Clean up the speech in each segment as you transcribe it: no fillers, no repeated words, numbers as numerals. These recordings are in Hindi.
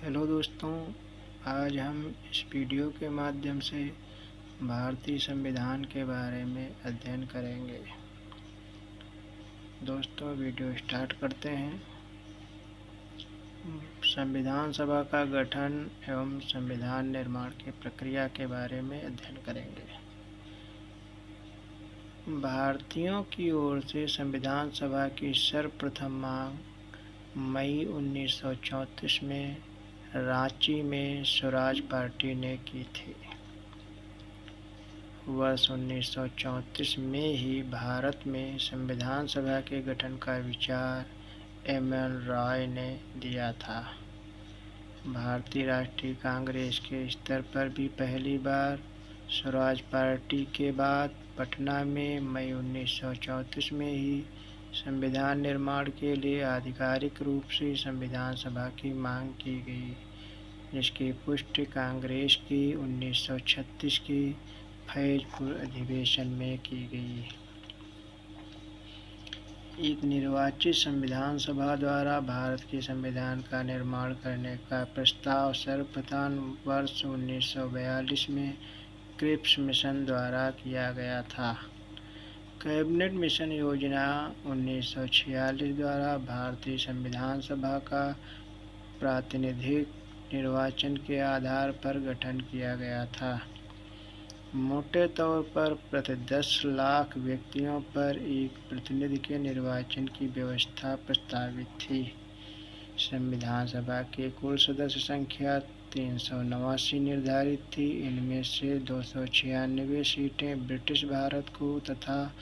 हेलो दोस्तों, आज हम इस वीडियो के माध्यम से भारतीय संविधान के बारे में अध्ययन करेंगे। दोस्तों, वीडियो स्टार्ट करते हैं। संविधान सभा का गठन एवं संविधान निर्माण की प्रक्रिया के बारे में अध्ययन करेंगे। भारतीयों की ओर से संविधान सभा की सर्वप्रथम मांग मई 1934 में रांची में स्वराज पार्टी ने की थी। वर्ष 1934 में ही भारत में संविधान सभा के गठन का विचार एम.एन. रॉय ने दिया था। भारतीय राष्ट्रीय कांग्रेस के स्तर पर भी पहली बार स्वराज पार्टी के बाद पटना में मई 1934 में ही संविधान निर्माण के लिए आधिकारिक रूप से संविधान सभा की मांग की गई, जिसकी पुष्टि कांग्रेस की 1936 की फैजपुर अधिवेशन में की गई। एक निर्वाचित संविधान सभा द्वारा भारत के संविधान का निर्माण करने का प्रस्ताव सर्वप्रथम वर्ष 1942 में क्रिप्स मिशन द्वारा किया गया था। कैबिनेट मिशन योजना 1946 द्वारा भारतीय संविधान सभा का प्रातिनिधिक निर्वाचन के आधार पर गठन किया गया था। मोटे तौर पर प्रति 10 लाख व्यक्तियों पर एक प्रतिनिधि के निर्वाचन की व्यवस्था प्रस्तावित थी। संविधान सभा के कुल सदस्य संख्या 389 निर्धारित थी। इनमें से 296 सीटें ब्रिटिश भारत को तथा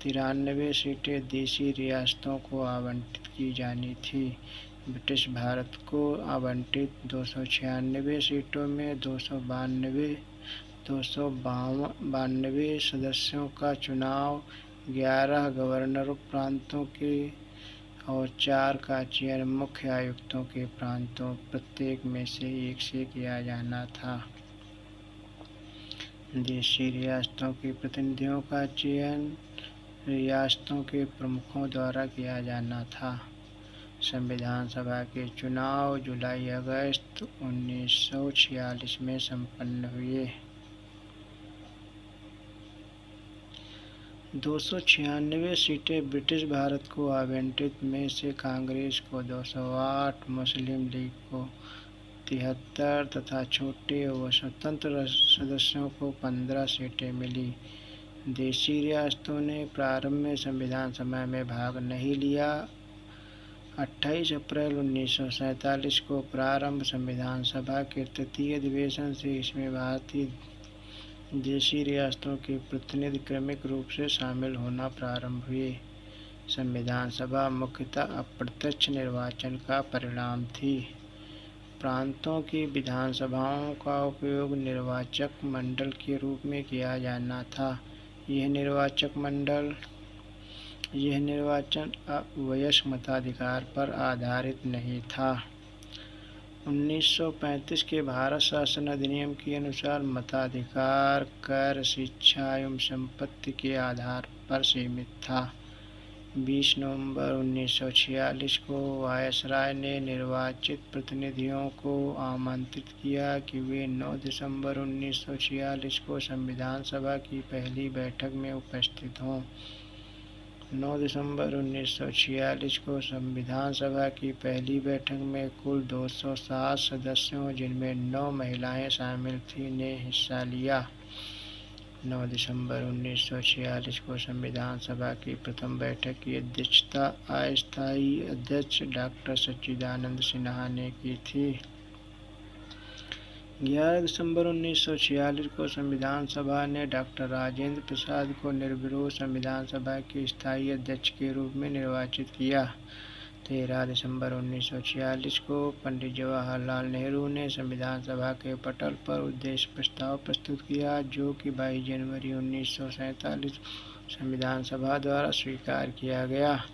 93 सीटें देशी रियासतों को आवंटित की जानी थी। ब्रिटिश भारत को आवंटित 296 सीटों में 292 सदस्यों का चुनाव 11 गवर्नर प्रांतों के और 4 का चयन मुख्य आयुक्तों के प्रांतों प्रत्येक में से एक से किया जाना था। देशी रियासतों के प्रतिनिधियों का चयन रियासतों के प्रमुखों द्वारा किया जाना था। संविधान सभा के चुनाव जुलाई-अगस्त 1946 में संपन्न हुए। 296 सीटें ब्रिटिश भारत को आवंटित में से कांग्रेस को 208, मुस्लिम लीग को 73 तथा छोटे व स्वतंत्र सदस्यों को 15 सीटें मिली। देशी रियासतों ने प्रारंभ में संविधान सभा में भाग नहीं लिया। 28 अप्रैल 1947 को प्रारंभ संविधान सभा के तृतीय अधिवेशन से इसमें भारतीय देशी रियासतों के प्रतिनिधि क्रमिक रूप से शामिल होना प्रारंभ हुए। संविधान सभा मुख्यतः अप्रत्यक्ष निर्वाचन का परिणाम थी। प्रांतों की विधानसभाओं का उपयोग निर्वाचक मंडल के रूप में किया जाना था। यह निर्वाचन वयस्क मताधिकार पर आधारित नहीं था। 1935 के भारत शासन अधिनियम के अनुसार मताधिकार कर, शिक्षा एवं संपत्ति के आधार पर सीमित था। 20 नवंबर 1946 को वायसराय ने निर्वाचित प्रतिनिधियों को आमंत्रित किया कि वे 9 दिसंबर 1946 को संविधान सभा की पहली बैठक में उपस्थित हों। 9 दिसंबर 1946 को संविधान सभा की पहली बैठक में कुल 207 सदस्यों, जिनमें 9 महिलाएं शामिल थीं, ने हिस्सा लिया। 9 दिसंबर 1946 को संविधान सभा की प्रथम बैठक की अध्यक्षता अस्थायी अध्यक्ष डॉक्टर सच्चिदानंद सिन्हा ने की थी। 11 दिसंबर 1946 को संविधान सभा ने डॉक्टर राजेंद्र प्रसाद को निर्विरोध संविधान सभा के स्थायी अध्यक्ष के रूप में निर्वाचित किया। 13 दिसंबर 1946 को पंडित जवाहरलाल नेहरू ने संविधान सभा के पटल पर उद्देश्य प्रस्ताव प्रस्तुत किया, जो कि 22 जनवरी 1947 संविधान सभा द्वारा स्वीकार किया गया।